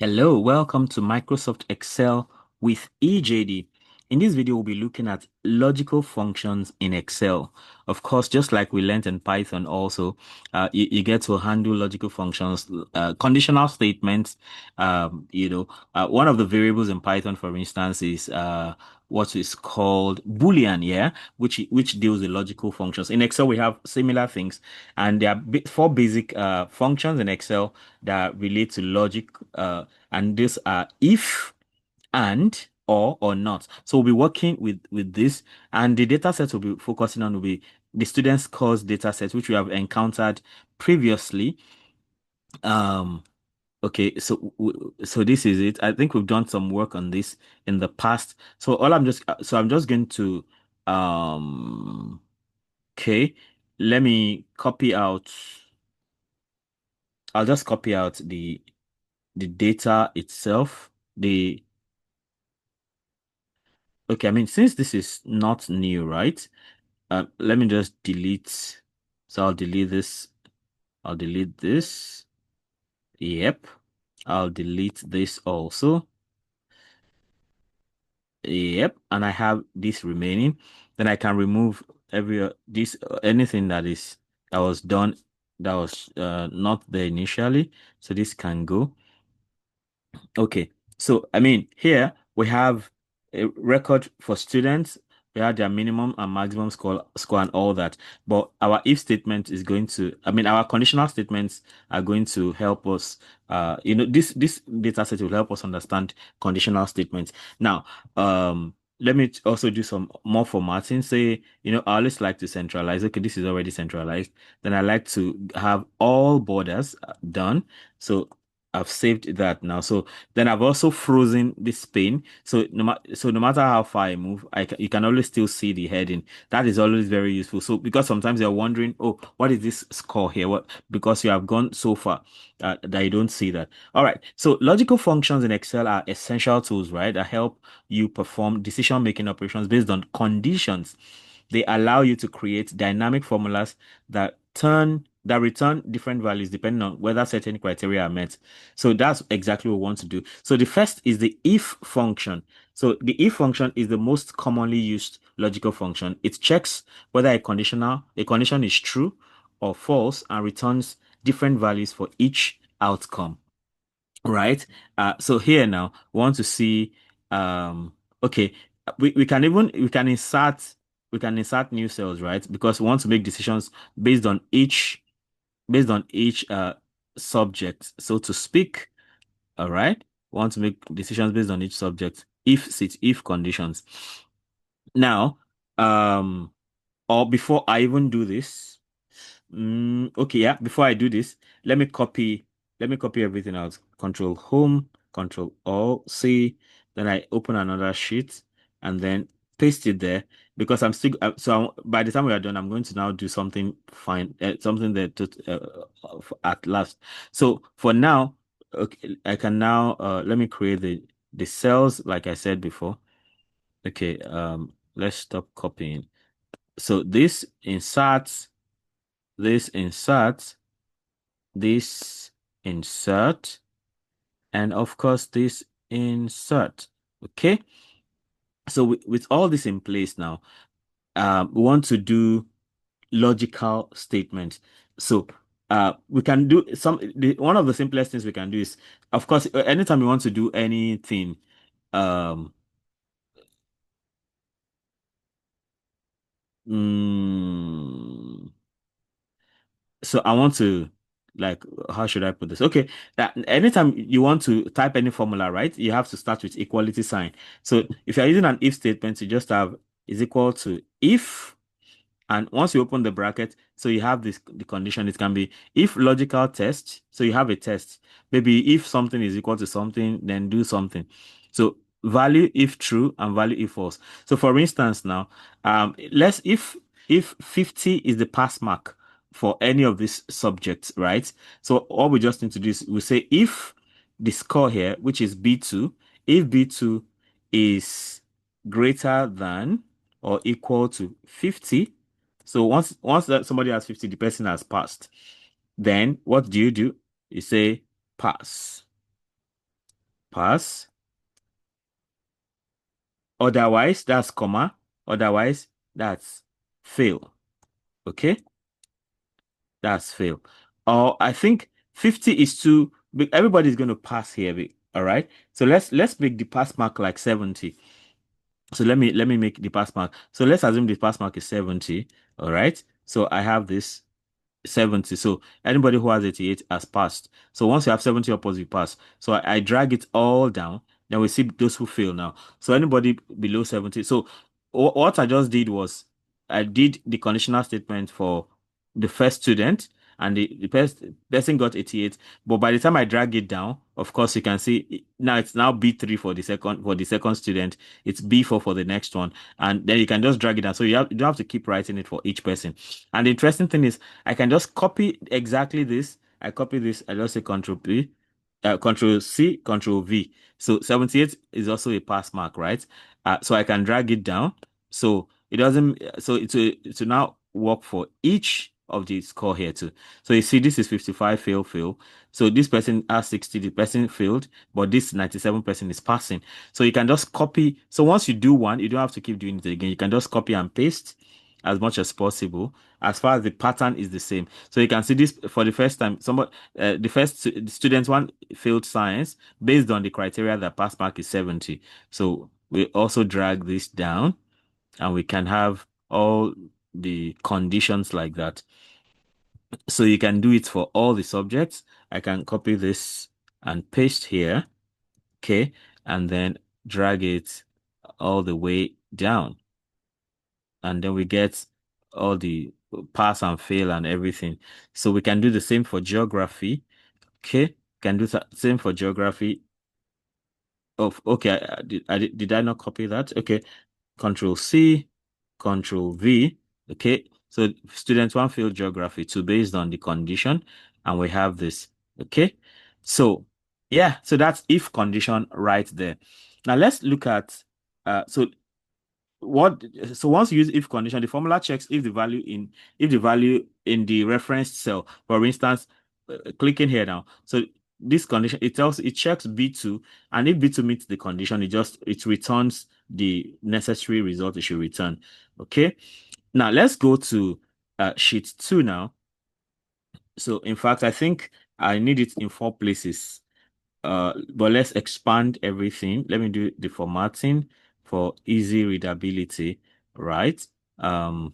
Hello, welcome to Microsoft Excel with EJD. In this video, we'll be looking at logical functions in Excel. Of course, just like we learned in Python also, you get to handle logical functions, conditional statements. One of the variables in Python, for instance, is what is called Boolean, yeah, which deals with logical functions. In Excel, we have similar things, and there are four basic functions in Excel that relate to logic, and these are if, and, or not. So we'll be working with this, and the data set we'll be focusing on will be the students' course data set, which we have encountered previously. Um, okay, so this is it. I think we've done some work on this in the past. I'm just going to um okay, let me copy out. I'll just copy out the data itself. The Okay, I mean, since this is not new, right? Let me just delete. So I'll delete this. I'll delete this. Yep. I'll delete this also. Yep. And I have this remaining. Then I can remove anything that was done that was not there initially. So this can go. Okay. So, I mean, here we have a record for students. We have their minimum and maximum score and all that. But our if statement is going to, I mean, our conditional statements are going to help us. This data set will help us understand conditional statements. Now, let me also do some more formatting. Say, I always like to centralize. Okay, this is already centralized. Then I like to have all borders done. So I've saved that now. So then I've also frozen this pane. So no matter how far I move, you can always still see the heading. That is always very useful. So because sometimes you're wondering, oh, what is this score here? What Because you have gone so far that you don't see that. All right. So logical functions in Excel are essential tools, right? That help you perform decision-making operations based on conditions. They allow you to create dynamic formulas that return different values depending on whether certain criteria are met. So that's exactly what we want to do. So the first is the if function. So the if function is the most commonly used logical function. It checks whether a condition is true or false and returns different values for each outcome. Right? So here now we want to see okay, we can insert new cells, right? Because we want to make decisions based on each subject, so to speak. All right. We want to make decisions based on each subject if conditions. Now, um, or before I even do this, okay, yeah, before I do this, let me copy everything out. Control Home, Control Alt C, then I open another sheet and then paste it there because I'm still by the time we are done, I'm going to now do something fine, something at last. So for now, okay, I can now let me create the cells like I said before. Okay, let's stop copying. So this insert, this insert, and of course this insert. Okay, so with all this in place now, we want to do logical statements. So we can do one of the simplest things we can do is, of course, anytime you want to do anything, um, mm, so I want to, like, how should I put this? Okay, anytime you want to type any formula, right, you have to start with equality sign. So if you're using an if statement, you just have is equal to if. And once you open the bracket, so you have the condition, it can be if logical test. So you have a test. Maybe if something is equal to something, then do something. So value if true and value if false. So for instance, now, let's if 50 is the pass mark for any of these subjects, right? So all we just need to do is we say if the score here, which is B2, if B2 is greater than or equal to 50. So once that somebody has 50, the person has passed. Then what do? You say pass. pass. Otherwise, that's comma. Otherwise, that's fail. Okay, that's fail. Or I think 50 is too big. Everybody's going to pass here. All right. So let's make the pass mark like 70. So let me make the pass mark. So let's assume the pass mark is 70. All right. So I have this 70. So anybody who has 88 has passed. So once you have 70 upwards, you pass. So I drag it all down. Then we see those who fail now. So anybody below 70. So what I just did was I did the conditional statement for the first student, and the person got 88. But by the time I drag it down, of course, you can see now it's now B3 for the second student. It's B4 for the next one. And then you can just drag it down. So you don't have to keep writing it for each person. And the interesting thing is I can just copy exactly this. I copy this. I just say Control P, Control C, Control V. So 78 is also a pass mark, right? So I can drag it down. So it doesn't. So it will now work for each of the score here too. So you see, this is 55 fail fail. So this person has 60. The person failed, but this 97 person is passing. So you can just copy. So once you do one, you don't have to keep doing it again. You can just copy and paste as much as possible, as far as the pattern is the same. So you can see this for the first time. The student one failed science based on the criteria that pass mark is 70. So we also drag this down, and we can have all the conditions like that. So you can do it for all the subjects. I can copy this and paste here, okay, and then drag it all the way down. And then we get all the pass and fail and everything. So we can do the same for geography. Okay, can do the same for geography. Oh, okay. Did I not copy that? Okay, Control C, Control V. Okay, so student one failed geography two based on the condition, and we have this. Okay, so yeah, so that's if condition right there. Now let's look at so what so once you use if condition, the formula checks if the value in the referenced cell, for instance, clicking here now. So this condition, it checks B2, and if B2 meets the condition, it returns the necessary result it should return. Okay, now let's go to sheet 2 now. So in fact, I think I need it in 4 places. But let's expand everything. Let me do the formatting for easy readability, right? Um,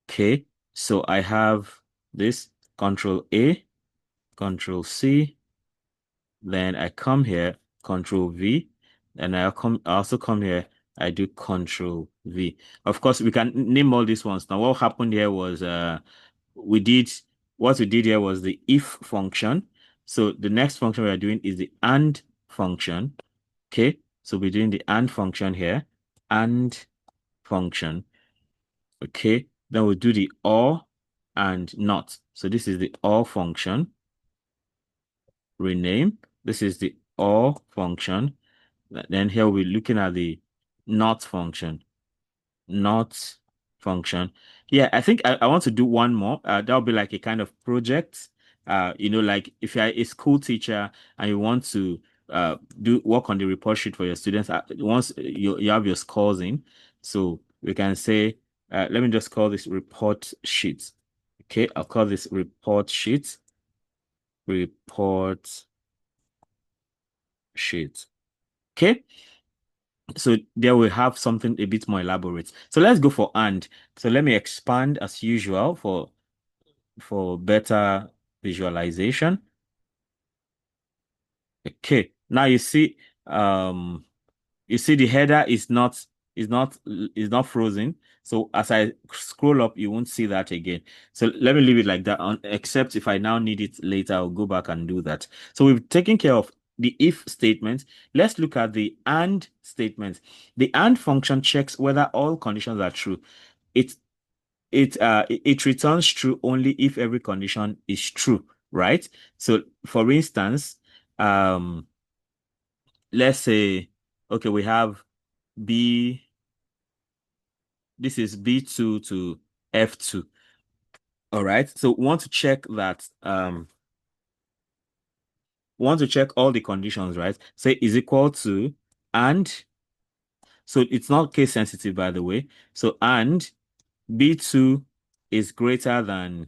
okay. So I have this Control A, Control C, then I come here, Control V, and I also come here, I do Control V. Of course, we can name all these ones. Now, what happened here was we did what we did here was the if function. So the next function we are doing is the and function. Okay, so we're doing the and function here, and function. Okay, then we'll do the or and not. So this is the or function. Rename. This is the or function. Then here we're looking at the not function. Not function. Yeah, I think I want to do one more. That'll be like a kind of project. Like if you're a school teacher and you want to do work on the report sheet for your students, once you have your scores in, so we can say, let me just call this report sheet. Okay, I'll call this report sheet. Report sheet. Okay. So there we have something a bit more elaborate. So let's go for and. So let me expand as usual for better visualization. Okay. Now you see the header is not frozen. So as I scroll up, you won't see that again. So let me leave it like that, except if I now need it later, I'll go back and do that. So we've taken care of the if statement. Let's look at the and statement. The and function checks whether all conditions are true. It it returns true only if every condition is true, right? So for instance, um, let's say, okay, we have B, this is B2 to F2. All right. So we want to check that we want to check all the conditions, right? Say is equal to, and so it's not case sensitive, by the way. So and B2 is greater than.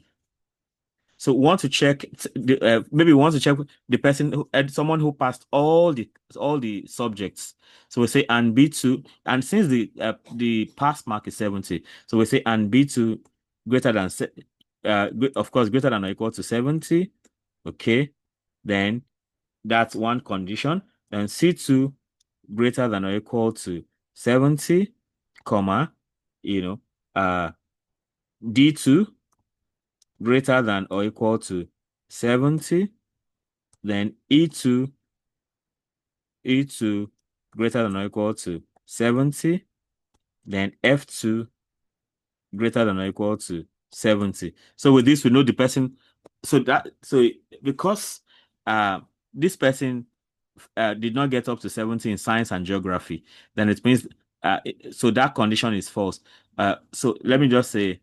So we want to check maybe we want to check the person who someone who passed all the subjects. So we say and B2, and since the pass mark is 70, so we say and B2 greater than of course greater than or equal to 70. Okay, then that's one condition. Then C2 greater than or equal to 70, comma, you know, D2 greater than or equal to 70, then E2 greater than or equal to 70, then F2 greater than or equal to 70. So with this, we know the person. So because uh this person did not get up to 70 in science and geography, then it means so that condition is false. So let me just say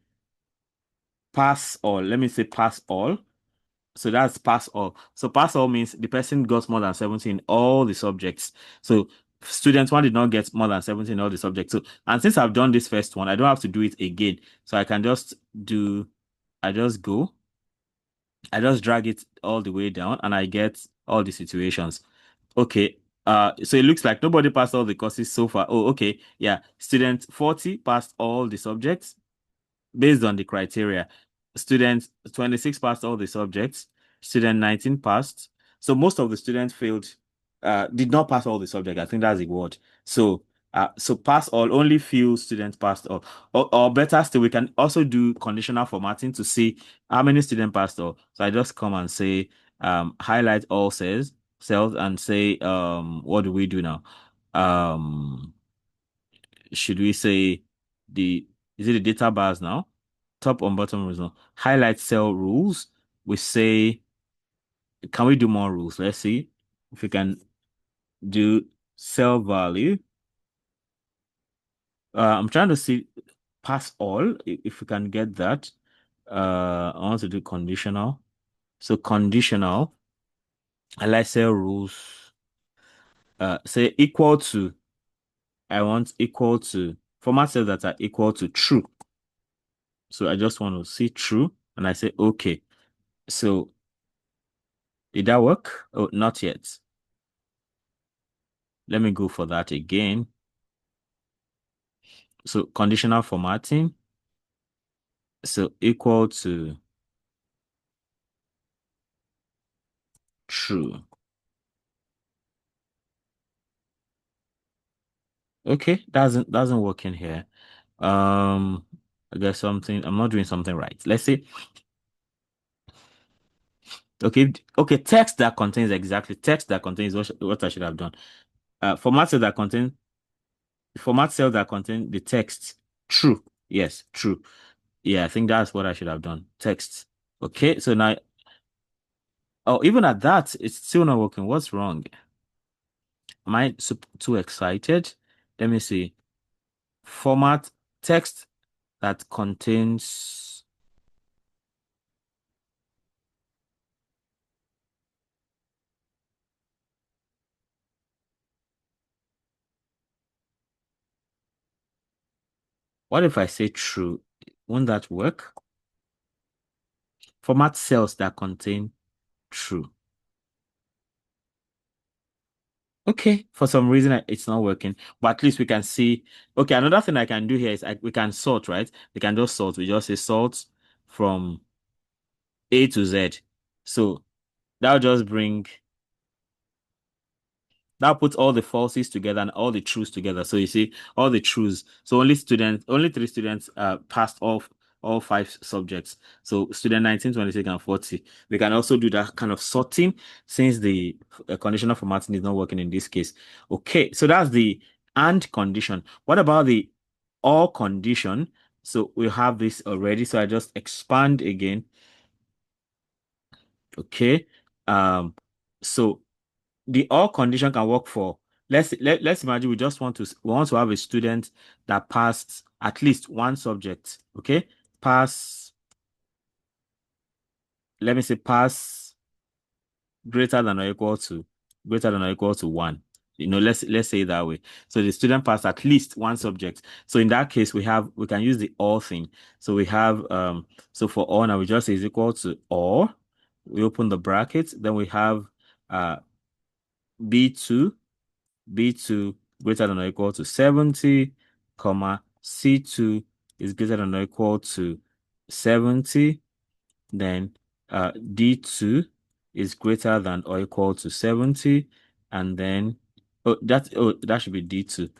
pass all. Let me say pass all. So that's pass all. So pass all means the person got more than 70 in all the subjects. So student one did not get more than 70 in all the subjects. So, and since I've done this first one, I don't have to do it again. So I can just do, I just go, I just drag it all the way down and I get all the situations. Okay. So it looks like nobody passed all the courses so far. Oh, okay. Yeah. Student 40 passed all the subjects based on the criteria. Student 26 passed all the subjects. Student 19 passed. So most of the students failed, did not pass all the subjects. I think that's the word. So pass all, only few students passed all. Or better still, we can also do conditional formatting to see how many students passed all. So I just come and say, highlight all cells and say, what do we do now? Should we say is it the data bars now? Top and bottom rules now. Highlight cell rules. We say, can we do more rules? Let's see if we can do cell value. I'm trying to see pass all, if we can get that. I want to do conditional. So conditional, highlight cell rules. Say equal to, I want equal to, format cells that are equal to true. So I just want to see true and I say, okay. So did that work? Oh, not yet. Let me go for that again. So conditional formatting. So equal to true. Okay, doesn't work in here. Um, I guess something, I'm not doing something right. Let's see. Okay, text that contains what I should have done. Format cell that contain the text. True. Yes, true. Yeah, I think that's what I should have done. Text. Okay, so now, oh, even at that, it's still not working. What's wrong? Am I too excited? Let me see. Format text that contains. What if I say true? Won't that work? Format cells that contain true. Okay, for some reason it's not working, but at least we can see. Okay, another thing I can do here is we can sort, right? We can just sort. We just say sort from A to Z. So that'll just bring that puts all the falses together and all the truths together. So you see all the truths. So only three students passed all five subjects. So student 19, 26, and 40. We can also do that kind of sorting since the conditional formatting is not working in this case. Okay, so that's the and condition. What about the or condition? So we have this already. So I just expand again. Okay. So the or condition can work for, let's imagine we want to have a student that passed at least one subject. Okay, pass, let me say pass greater than or equal to greater than or equal to 1. Let's say it that way. So the student passed at least one subject. So in that case, we can use the or thing. So we have so for or now we just say is equal to or. We open the brackets, then we have uh B2, B2 greater than or equal to 70, comma C2 is greater than or equal to 70. Then D2 is greater than or equal to 70. And then, that should be D2.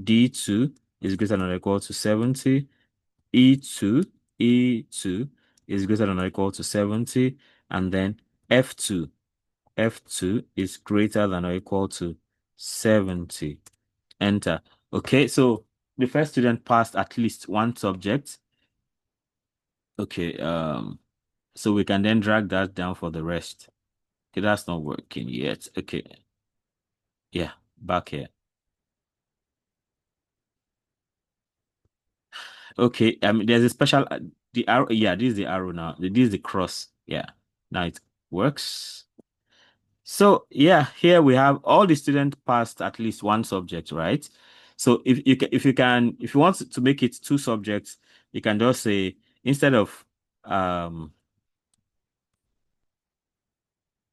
D2 is greater than or equal to 70. E2, E2 is greater than or equal to 70. And then F2, F2 is greater than or equal to 70. Enter. Okay, so the first student passed at least one subject. Okay, so we can then drag that down for the rest. Okay, that's not working yet. Okay, yeah, back here. Okay, there's a special the arrow. Yeah, this is the arrow now. This is the cross. Yeah, now it works. So yeah, here we have all the students passed at least one subject, right? So if you want to make it two subjects, you can just say instead of um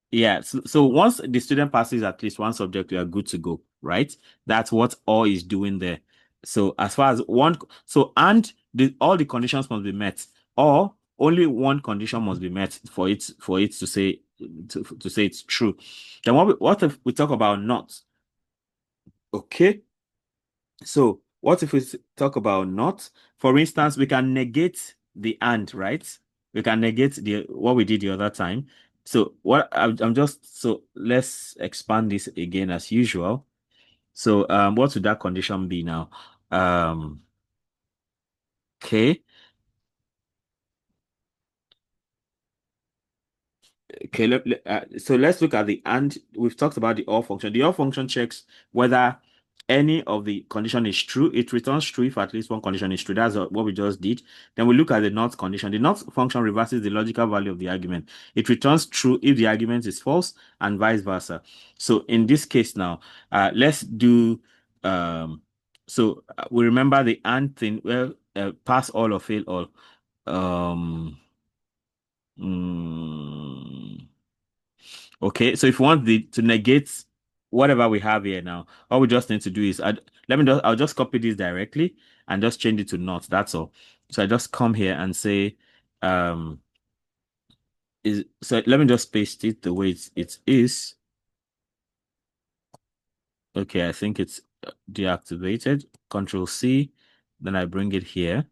yeah, so once the student passes at least one subject, we are good to go, right? That's what all is doing there. So as far as one, so and all the conditions must be met, or only one condition must be met for it to say it's true. Then what if we talk about not? Okay, so what if we talk about not? For instance, we can negate the and, right? We can negate the what we did the other time. So I'm just so let's expand this again as usual. So what would that condition be now? Um okay. Okay, so let's look at the and. We've talked about the or function. The or function checks whether any of the condition is true. It returns true if at least one condition is true. That's what we just did. Then we look at the not condition. The not function reverses the logical value of the argument. It returns true if the argument is false and vice versa. So in this case now, let's do we remember the and thing. Well, pass all or fail all. Um, mm, Okay, so if you want to negate whatever we have here now, all we just need to do is I'll just copy this directly and just change it to not. That's all. So I just come here and say is so let me just paste it the way it is. Okay, I think it's deactivated. Control C, then I bring it here.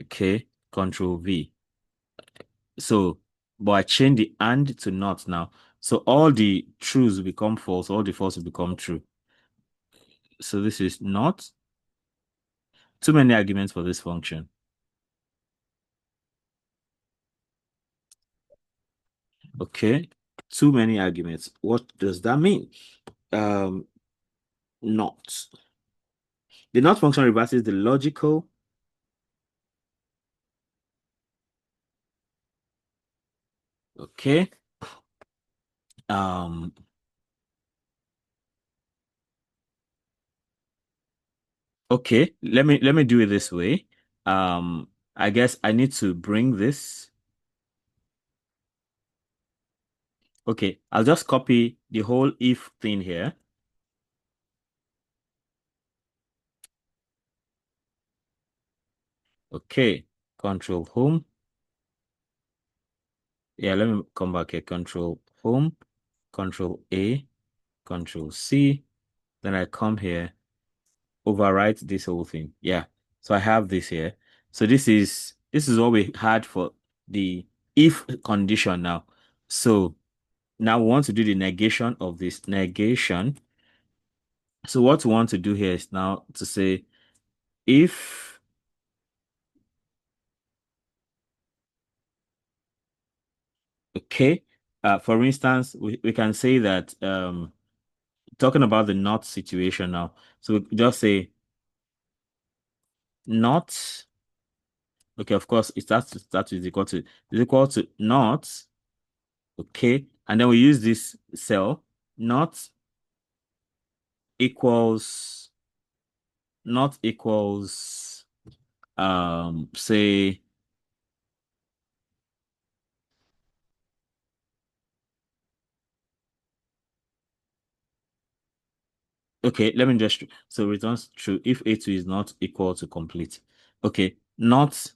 Okay, Control V. So, but I change the and to not now. So all the trues will become false, all the false will become true. So this is not too many arguments for this function. Okay, too many arguments. What does that mean? Um, not. The not function reverses the logical. Okay. Um, okay, let me do it this way. I guess I need to bring this. Okay, I'll just copy the whole if thing here. Okay, control home. Yeah, let me come back here. Control home, control A, control C. Then I come here, overwrite this whole thing. Yeah. So I have this here. So this is what we had for the if condition now. So now we want to do the negation of this negation. So what we want to do here is now to say if okay, for instance, we can say that talking about the not situation now. So we just say not okay, of course it starts with is equal to not Okay. And then we use this cell, not equals, not equals, say, okay, let me just, so returns true if A2 is not equal to complete. Okay, not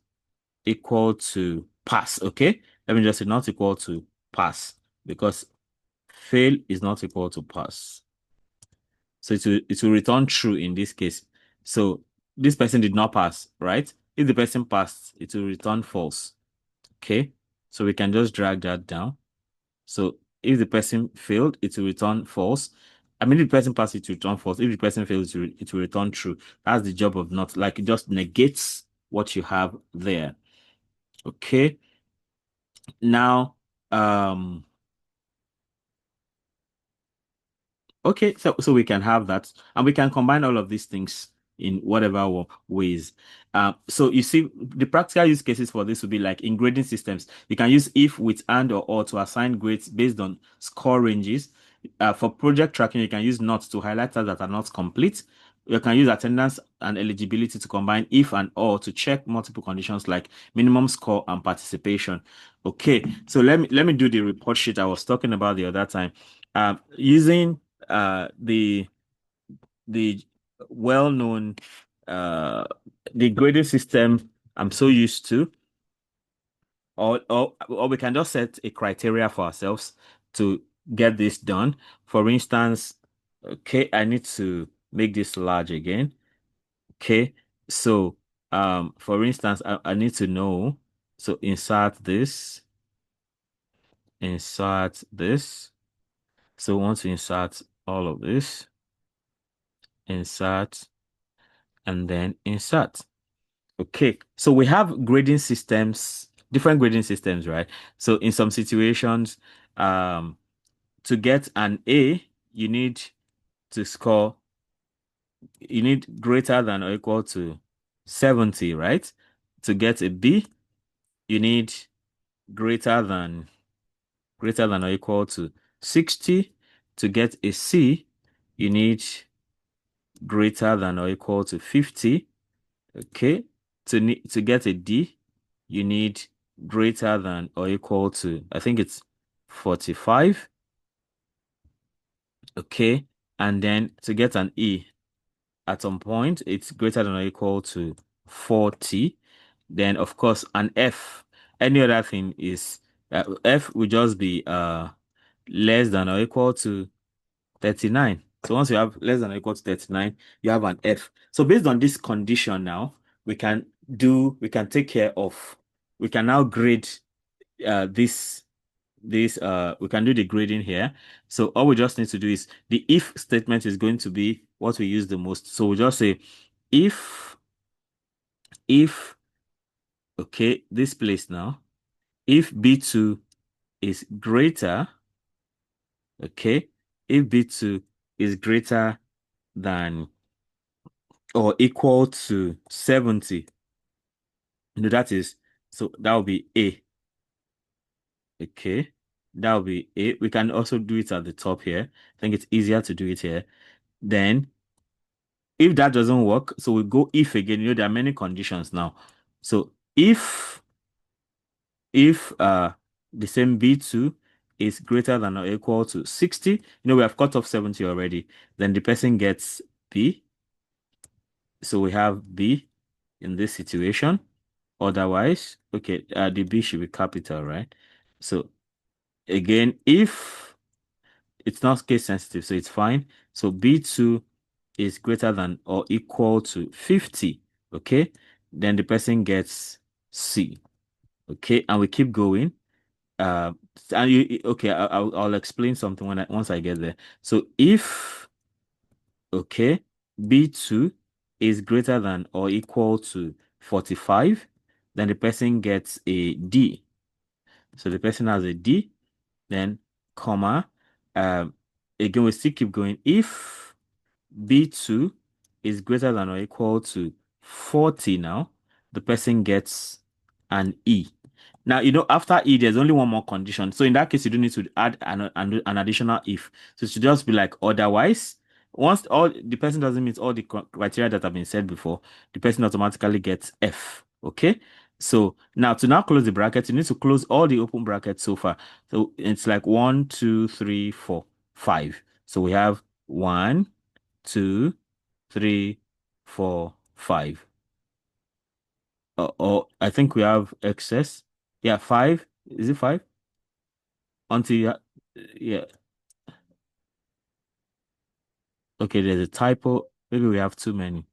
equal to pass. Okay, let me just say not equal to pass because fail is not equal to pass. So it will return true in this case. So this person did not pass, right? If the person passed, it will return false. Okay, so we can just drag that down. So if the person failed, it will return false. I mean, if the person passed, it will return false. If the person fails, it will return true. That's the job of not, like it just negates what you have there. Okay. Now, okay, so we can have that, and we can combine all of these things in whatever ways. So you see, the practical use cases for this would be like in grading systems. You can use if with and or to assign grades based on score ranges. For project tracking, you can use not to highlight tasks that are not complete. You can use attendance and eligibility to combine if and or to check multiple conditions like minimum score and participation. Okay, so let me do the report sheet I was talking about the other time. Using the well-known uh the grading system I'm so used to, or we can just set a criteria for ourselves to get this done. For instance, okay, I need to make this large again. Okay, so for instance, I need to know, so insert this. So we want to insert all of this, insert, and then insert. Okay, so we have grading systems, different grading systems, right? So in some situations, um, to get an A, you need to score, you need greater than or equal to 70, right? To get a B, you need greater than or equal to 60. To get a C, you need greater than or equal to 50. Okay. To get a D, you need greater than or equal to, I think it's 45. Okay. And then to get an E, at some point, it's greater than or equal to 40. Then, of course, an F. Any other thing is F will just be less than or equal to 39. So once you have less than or equal to 39, you have an F. So based on this condition now, we can take care of, we can now grade we can do the grading here. So all we just need to do is the if statement is going to be what we use the most. So we just say if, if, okay, this place now, if B2 is greater, okay, if B2 is greater than or equal to 70. No, that is, so that will be A. Okay. That will be A. We can also do it at the top here. I think it's easier to do it here. Then, if that doesn't work, so we go if again. You know, there are many conditions now. So if the same B2 is greater than or equal to 60, you know, we have cut off 70 already, then the person gets B. So we have B in this situation. Otherwise, okay, the B should be capital, right? So again, if it's not case sensitive, so it's fine. So B2 is greater than or equal to 50, okay? Then the person gets C, okay? And we keep going. Uh, and okay, I'll explain something once I get there. So if, okay, B2 is greater than or equal to 45, then the person gets a D. So the person has a D, then comma. Um, Again, we still keep going. If B2 is greater than or equal to 40 now, the person gets an E. Now, after E, there's only one more condition. So in that case, you don't need to add an additional if. So it should just be like otherwise. Once all the person doesn't meet all the criteria that have been said before, the person automatically gets F. Okay. So now to now close the bracket, you need to close all the open brackets so far. So it's like 1, 2, 3, 4, 5. So we have 1, 2, 3, 4, 5. Or I think we have excess. Yeah, five. Is it five? Until yeah. Okay, there's a typo. Maybe we have too many.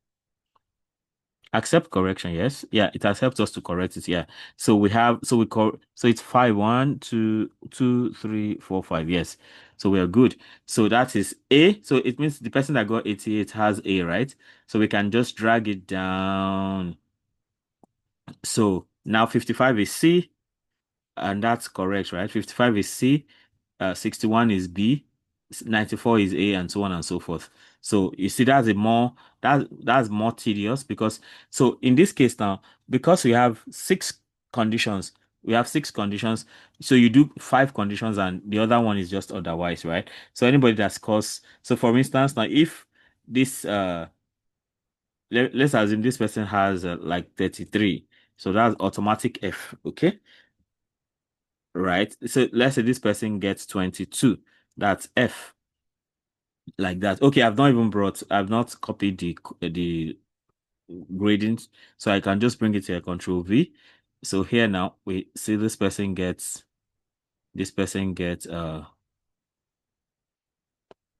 Accept correction, yes. Yeah, it accepts us to correct it. Yeah. So we have so we call so it's five. 1, 2, 2, 3, 4, 5. Yes. So we are good. So that is A. So it means the person that got 88 has A, right? So we can just drag it down. So now 55 is C, and that's correct, right? 55 is C. 61 is B, 94 is A, and so on and so forth. So you see, that's more tedious because so in this case now, because we have conditions, we have six conditions. So you do five conditions and the other one is just otherwise, right? So anybody that scores, so for instance, now if this let's assume this person has like 33, so that's automatic F, okay? Right? So let's say this person gets 22. That's F, like that. Okay, I've not copied the grading, so I can just bring it to a control V. So here now we see this person gets an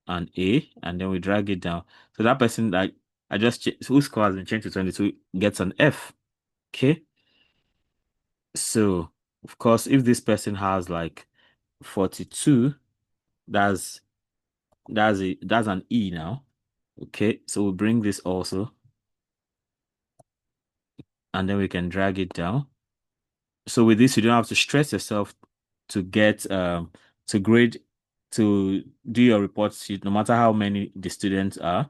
A, and then we drag it down. So that person that I just whose score has been changed to 22 gets an F. Okay. So of course, if this person has like 42, that's that's an E now. Okay, so we bring this also, and then we can drag it down. So with this, you don't have to stress yourself to get to grade to do your report sheet, no matter how many the students are.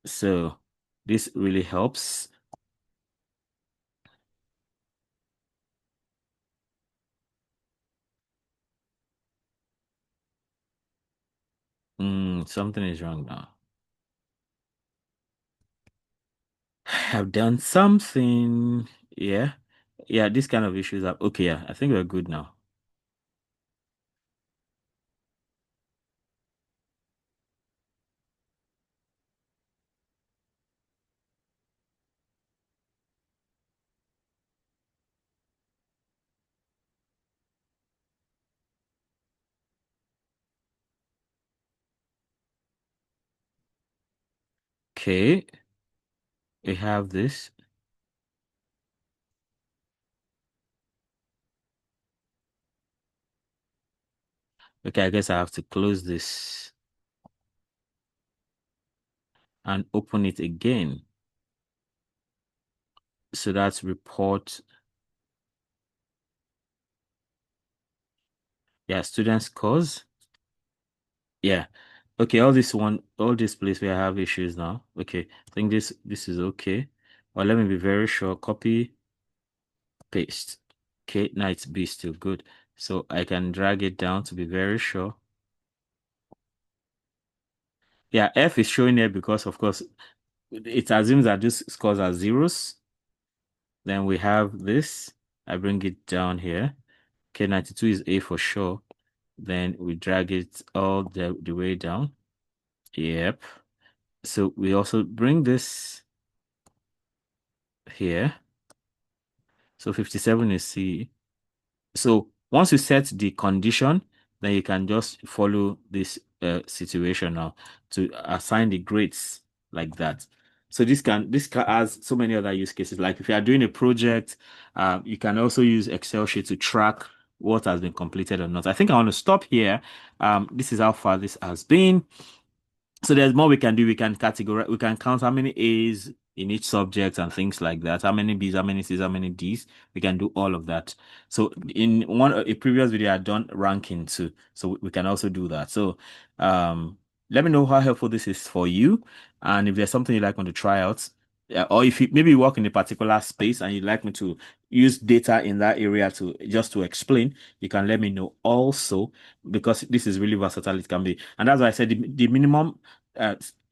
So this really helps. Something is wrong now. I've done something. Yeah. Yeah, this kind of issues are okay. Yeah, I think we're good now. Okay, we have this. Okay, I guess I have to close this and open it again. So that's report. Yeah, student scores. Yeah. Okay, all this place where I have issues now. Okay, I think this is okay. Well, let me be very sure. Copy, paste. Okay, now it's B still good. So I can drag it down to be very sure. Yeah, F is showing here because of course it assumes that these scores are zeros. Then we have this. I bring it down here. Okay, 92 is A for sure. Then we drag it all the way down. Yep. So we also bring this here. So 57 is C. So once you set the condition, then you can just follow this situation now to assign the grades like that. So this can has so many other use cases. Like if you are doing a project, you can also use Excel sheet to track what has been completed or not. I think I want to stop here. This is how far this has been. So there's more we can do. We can categorize, we can count how many A's in each subject and things like that. How many B's, how many C's, how many D's. We can do all of that. So in a previous video, I've done ranking too. So we can also do that. So let me know how helpful this is for you. And if there's something you like want to try out, or if you maybe work in a particular space and you'd like me to use data in that area to just to explain, you can let me know also, because this is really versatile it can be. And that's why I said the minimum,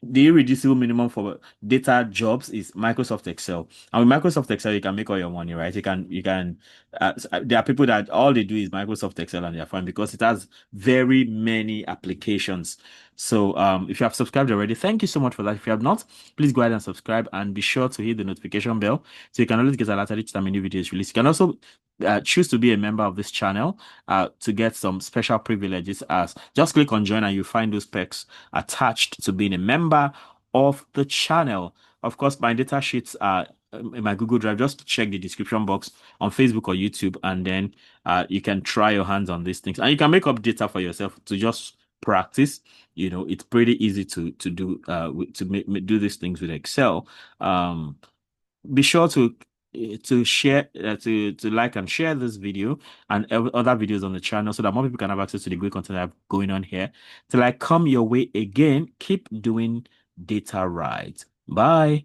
the irreducible minimum for data jobs is Microsoft Excel. And with Microsoft Excel, you can make all your money, right? There are people that all they do is Microsoft Excel and they're fine because it has very many applications. So if you have subscribed already, thank you so much for that. If you have not, please go ahead and subscribe and be sure to hit the notification bell so you can always get alerted each time a new video is released. You can also choose to be a member of this channel to get some special privileges. As just click on join and you find those perks attached to being a member of the channel. Of course, my data sheets are in my Google Drive. Just check the description box on Facebook or YouTube, and then you can try your hands on these things, and you can make up data for yourself to just practice. It's pretty easy to do do these things with Excel. Be sure to share to like and share this video and other videos on the channel so that more people can have access to the great content I have going on here. Till I come your way again, keep doing data right. Bye.